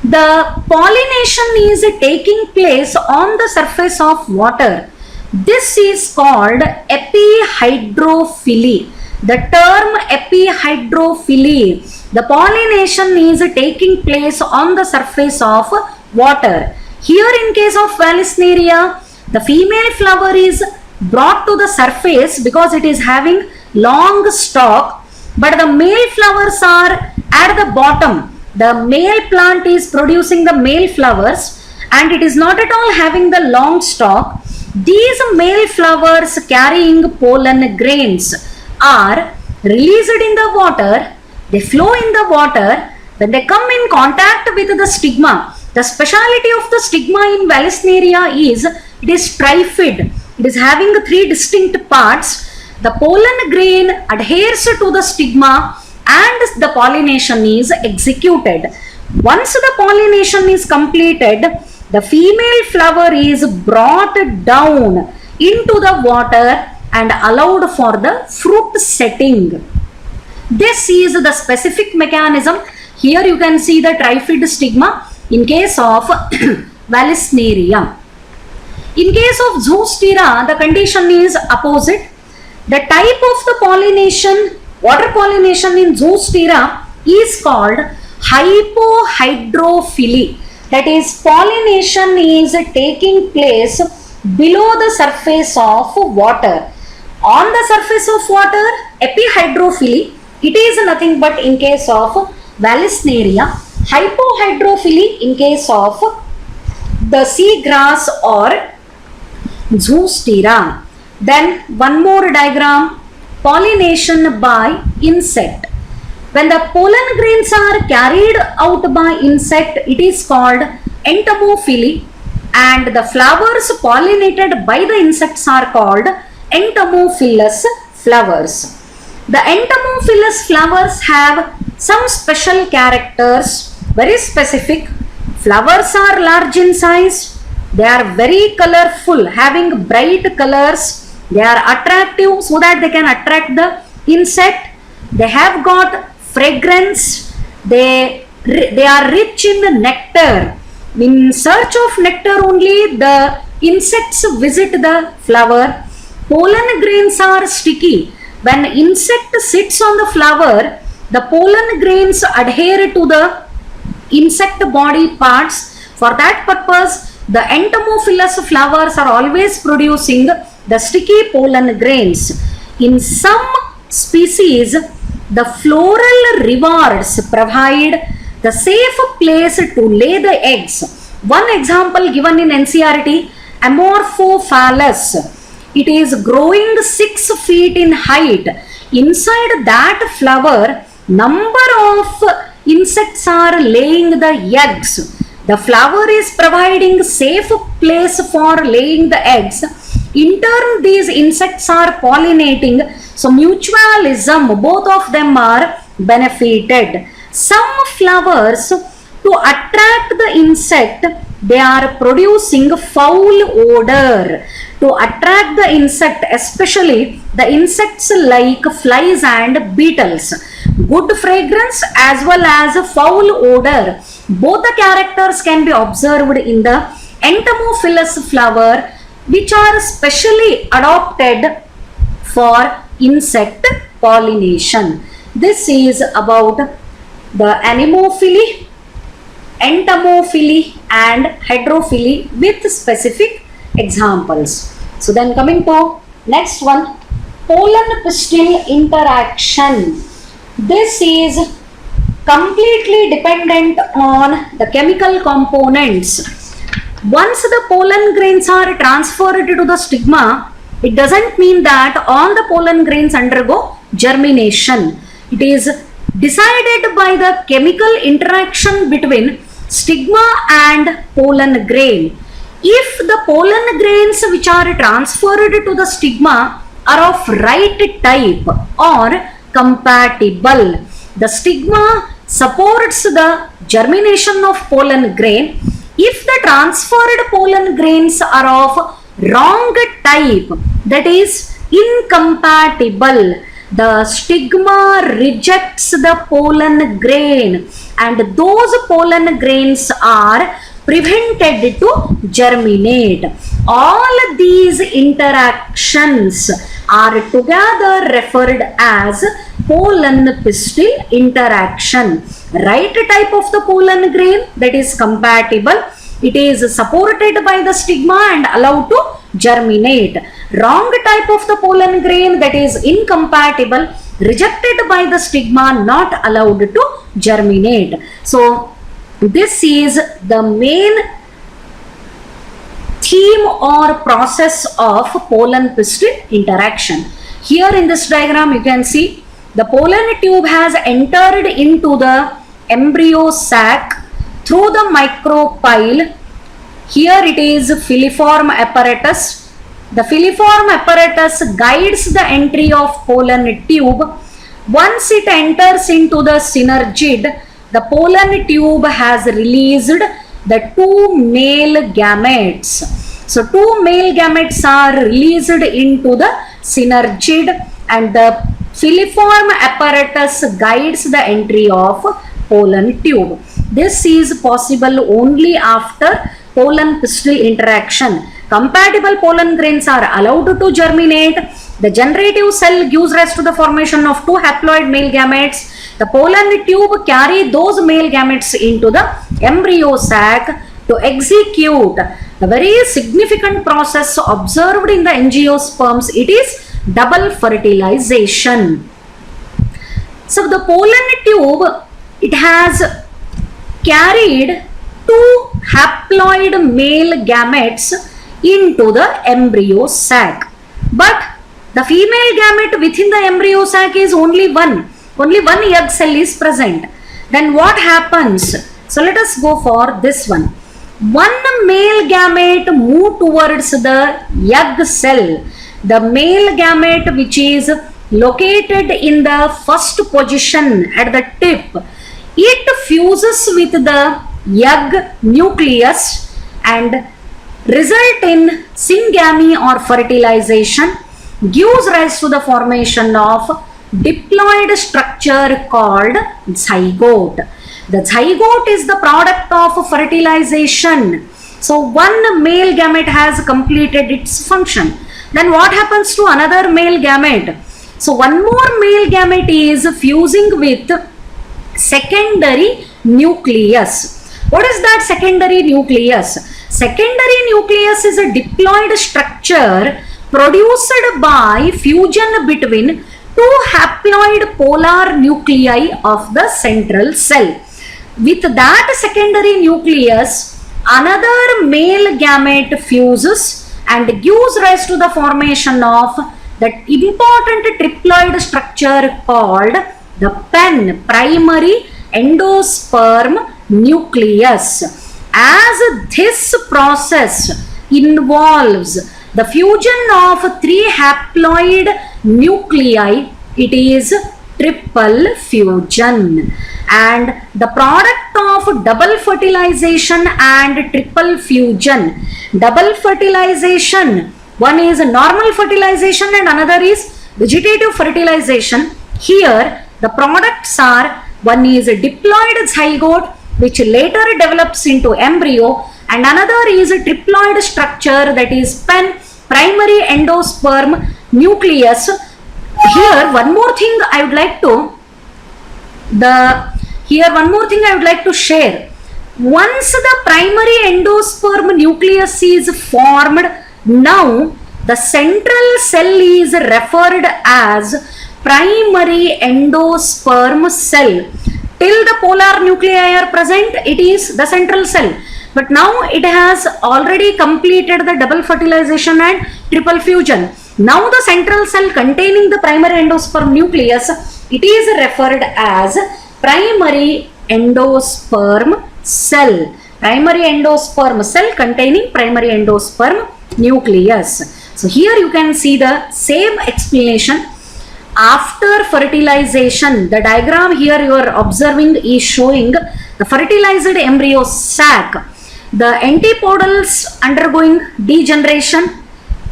the pollination is taking place on the surface of water. This is called epihydrophily. The term epihydrophily, the pollination is taking place on the surface of water. Here in case of Vallisneria, the female flower is brought to the surface because it is having long stalk, but the male flowers are at the bottom. The male plant is producing the male flowers and it is not at all having the long stalk. These male flowers carrying pollen grains are released in the water. They flow in the water. When they come in contact with the stigma, the speciality of the stigma in Vallisneria is it is trifid. It is having 3 distinct parts. The pollen grain adheres to the stigma and the pollination is executed. Once the pollination is completed, the female flower is brought down into the water and allowed for the fruit setting. This is the specific mechanism. Here you can see the trifid stigma in case of Vallisneria. In case of Zoostera, the condition is opposite. The type of the pollination, water pollination in Zoostera is called hypohydrophily. That is, pollination is taking place below the surface of water. On the surface of water, epihydrophily, it is nothing but in case of Vallisneria. Hypohydrophily in case of the seagrass or Zoostera. Then one more diagram, pollination by insect. When the pollen grains are carried out by insect, it is called entomophily, and the flowers pollinated by the insects are called entomophilous flowers. The entomophilous flowers have some special characters, very specific. Flowers are large in size. They are very colorful, having bright colors. They are attractive so that they can attract the insect. They have got fragrance. They are rich in nectar. In search of nectar only, the insects visit the flower. Pollen grains are sticky. When insect sits on the flower, the pollen grains adhere to the insect body parts. For that purpose, the entomophilous flowers are always producing the sticky pollen grains. In some species, the floral rewards provide the safe place to lay the eggs. One example given in NCERT, Amorphophallus. It is growing 6 feet in height. Inside that flower, number of insects are laying the eggs. The flower is providing safe place for laying the eggs. In turn, these insects are pollinating. So mutualism, both of them are benefited. Some flowers, to attract the insect, they are producing foul odor. To attract the insect, especially the insects like flies and beetles. Good fragrance as well as foul odor. Both the characters can be observed in the entomophilous flower, which are specially adopted for insect pollination. This is about the anemophily, entomophily and hydrophily with specific examples. So then coming to next one, pollen pistil interaction. This is completely dependent on the chemical components. Once the pollen grains are transferred to the stigma, it doesn't mean that all the pollen grains undergo germination. It is decided by the chemical interaction between stigma and pollen grain. If the pollen grains which are transferred to the stigma are of right type or compatible, the stigma supports the germination of pollen grain. If the transferred pollen grains are of wrong type, that is incompatible, the stigma rejects the pollen grain and those pollen grains are prevented to germinate. All these interactions are together referred as pollen pistil interaction. Right type of the pollen grain, that is compatible, it is supported by the stigma and allowed to germinate. Wrong type of the pollen grain, that is incompatible, rejected by the stigma, not allowed to germinate. So this is the main theme or process of pollen pistil interaction. Here in this diagram you can see the pollen tube has entered into the embryo sac through the micropyle. Here it is filiform apparatus. The filiform apparatus guides the entry of pollen tube. Once it enters into the synergid, the pollen tube has released the 2 male gametes. So 2 male gametes are released into the synergid and the filiform apparatus guides the entry of pollen tube. This is possible only after pollen pistil interaction. compatible pollen grains are allowed to germinate. The generative cell gives rise to the formation of two haploid male gametes. The pollen tube carry those male gametes into the embryo sac to execute the very significant process observed in the angiosperms. It is double fertilization. So the pollen tube, it has carried two haploid male gametes into the embryo sac, but the female gamete within the embryo sac is only one egg cell is present. Then what happens? So let us go for this one. One male gamete move towards the egg cell. The male gamete which is located in the first position at the tip, it fuses with the egg nucleus and result in syngamy or fertilization, gives rise to the formation of diploid structure called zygote. The zygote is the product of fertilization. So one male gamete has completed its function. Then what happens to another male gamete? So one more male gamete is fusing with secondary nucleus. What is that secondary nucleus? Secondary nucleus is a diploid structure produced by fusion between two haploid polar nuclei of the central cell. With that secondary nucleus, another male gamete fuses and gives rise to the formation of that important triploid structure called the PEN, primary endosperm nucleus. As this process involves the fusion of three haploid nuclei, it is triple fusion, and the product of double fertilization and triple fusion. Double fertilization, one is normal fertilization and another is vegetative fertilization. Here the products are, one is a diploid zygote which later develops into embryo, and another is a triploid structure, that is PEN, primary endosperm nucleus. Here one more thing I would like to share. Once the primary endosperm nucleus is formed, now the central cell is referred as primary endosperm cell. Till the polar nuclei are present, it is the central cell. But now it has already completed the double fertilization and triple fusion. Now the central cell containing the primary endosperm nucleus, it is referred as primary endosperm cell. Primary endosperm cell containing primary endosperm nucleus. So here you can see the same explanation. After fertilization, the diagram here you are observing is showing the fertilized embryo sac. The antipodals undergoing degeneration.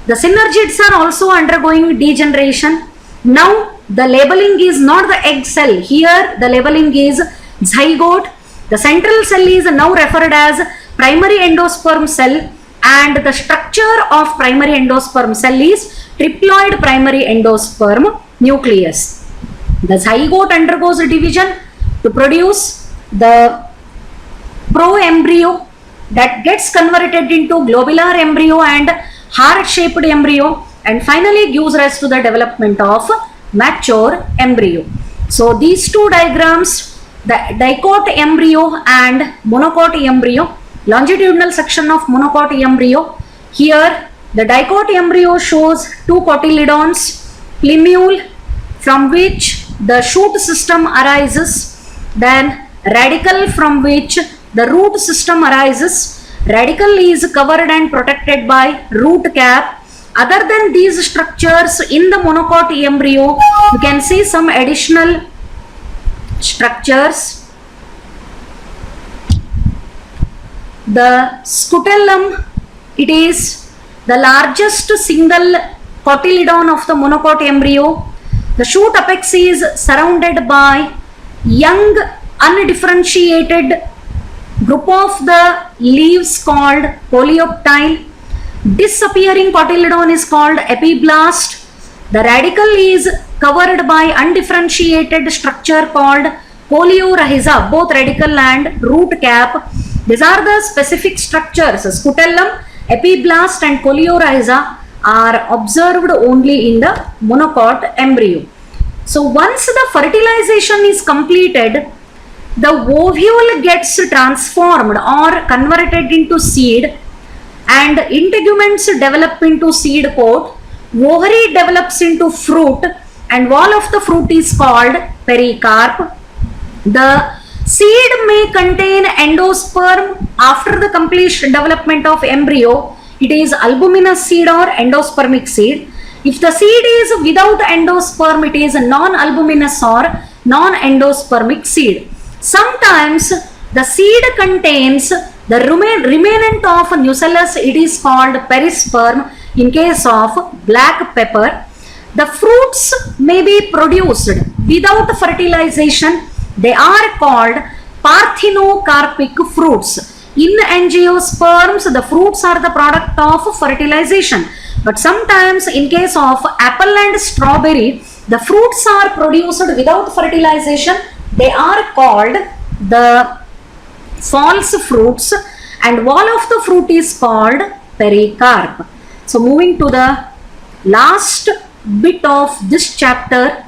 The synergids are also undergoing degeneration. Now the labeling is not the egg cell. Here the labeling is zygote. The central cell is now referred as primary endosperm cell, and the structure of primary endosperm cell is triploid primary endosperm nucleus. The zygote undergoes division to produce the proembryo that gets converted into globular embryo and heart-shaped embryo, and finally gives rise to the development of mature embryo. So these two diagrams, the dicot embryo and monocot embryo, longitudinal section of monocot embryo. Here the dicot embryo shows two cotyledons, plumule from which the shoot system arises, then radicle from which the root system arises. Radicle is covered and protected by root cap. Other than these structures in the monocot embryo, you can see some additional structures. The scutellum, it is the largest single cotyledon of the monocot embryo. The shoot apex is surrounded by young undifferentiated group of the leaves called coleoptile. Disappearing cotyledon is called epiblast. The radical is covered by undifferentiated structure called coleorrhiza, both radical and root cap. These are the specific structures. Scutellum, epiblast and coleorrhiza are observed only in the monocot embryo. So once the fertilization is completed, the ovule gets transformed or converted into seed and integuments develop into seed coat, ovary develops into fruit and wall of the fruit is called pericarp. The seed may contain endosperm. After the complete development of embryo, it is albuminous seed or endospermic seed. If the seed is without endosperm, it is a non-albuminous or non-endospermic seed. Sometimes the seed contains the remnant of nucellus, it is called perisperm in case of black pepper. The fruits may be produced without fertilization. They are called parthenocarpic fruits. In angiosperms, the fruits are the product of fertilization. But sometimes in case of apple and strawberry, the fruits are produced without fertilization. They are called the false fruits and wall of the fruit is called pericarp. So moving to the last bit of this chapter,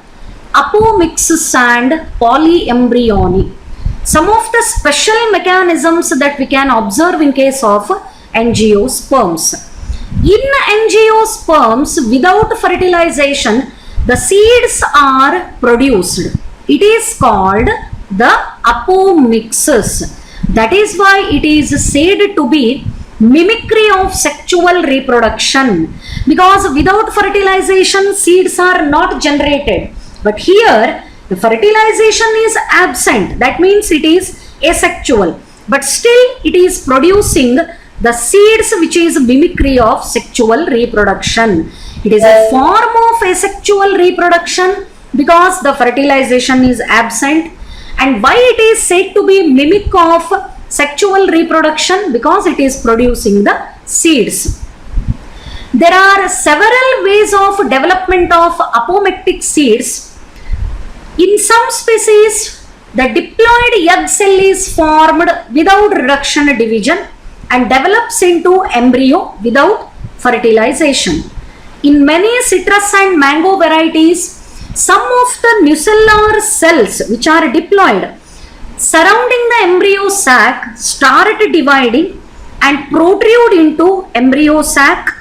apomixis and polyembryony. Some of the special mechanisms that we can observe in case of angiosperms. In angiosperms, without fertilization, the seeds are produced. It is called the apomixis. That is why it is said to be mimicry of sexual reproduction, because without fertilization seeds are not generated, but here the fertilization is absent. That means it is asexual, but still it is producing the seeds, which is mimicry of sexual reproduction. It is a form of asexual reproduction because the fertilization is absent. And why it is said to be mimic of sexual reproduction? Because it is producing the seeds. There are several ways of development of apomictic seeds. In some species, the diploid egg cell is formed without reduction division and develops into embryo without fertilization. In many citrus and mango varieties, some of the nucellar cells, which are diploid, surrounding the embryo sac start dividing and protrude into embryo sac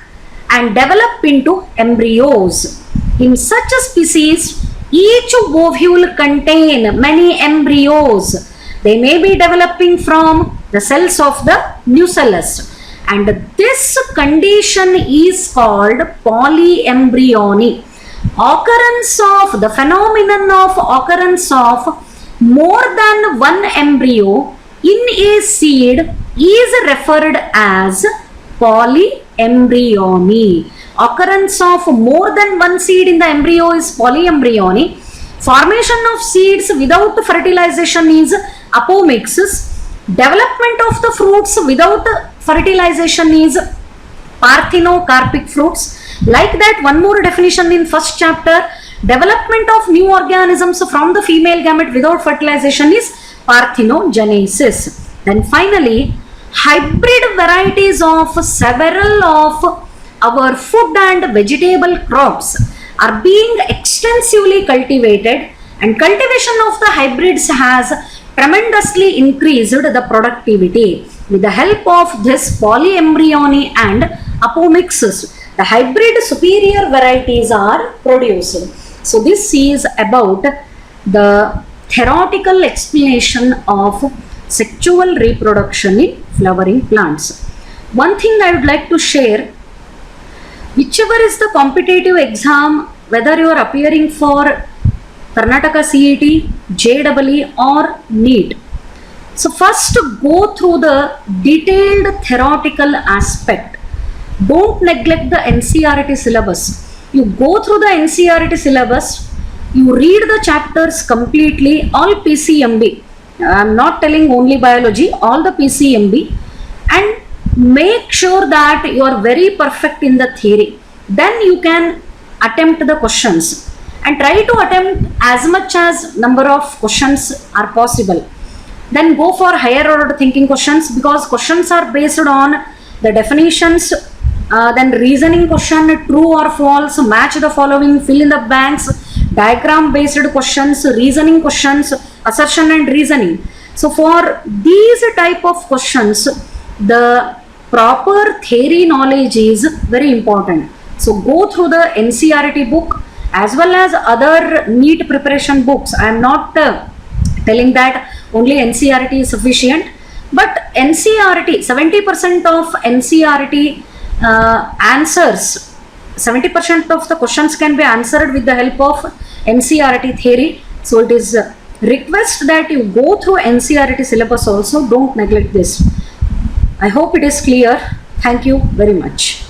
and develop into embryos. In such a species, each ovule contain many embryos. They may be developing from the cells of the nucellus, and this condition is called polyembryony. Occurrence of the phenomenon of occurrence of more than one embryo in a seed is referred as polyembryony. Occurrence of more than one seed in the embryo is polyembryony. Formation of seeds without fertilization is apomixis. Development of the fruits without fertilization is parthenocarpic fruits. Like that, one more definition in first chapter, development of new organisms from the female gamete without fertilization is parthenogenesis. Then finally, hybrid varieties of several of our food and vegetable crops are being extensively cultivated, and cultivation of the hybrids has tremendously increased the productivity. With the help of this polyembryony and apomixis, the hybrid superior varieties are produced. So this is about the theoretical explanation of sexual reproduction in flowering plants. One thing I would like to share, whichever is the competitive exam, whether you are appearing for Karnataka CET, JEE or NEET. So first go through the detailed theoretical aspect. Don't neglect the NCERT syllabus. You go through the NCERT syllabus, you read the chapters completely, all PCMB. I am not telling only biology, all the PCMB, and make sure that you are very perfect in the theory. Then you can attempt the questions and try to attempt as much as number of questions are possible. Then go for higher order thinking questions, because questions are based on the definitions. Then reasoning question, true or false, match the following, fill in the blanks, diagram based questions, reasoning questions, assertion and reasoning. So for these type of questions, the proper theory knowledge is very important. So go through the NCERT book as well as other NEET preparation books. I am not telling that only NCERT is sufficient, but NCERT, 70% of NCERT answers, 70% of the questions can be answered with the help of NCERT theory. So it is request that you go through NCERT syllabus also. Don't neglect this. I hope it is clear. Thank you very much.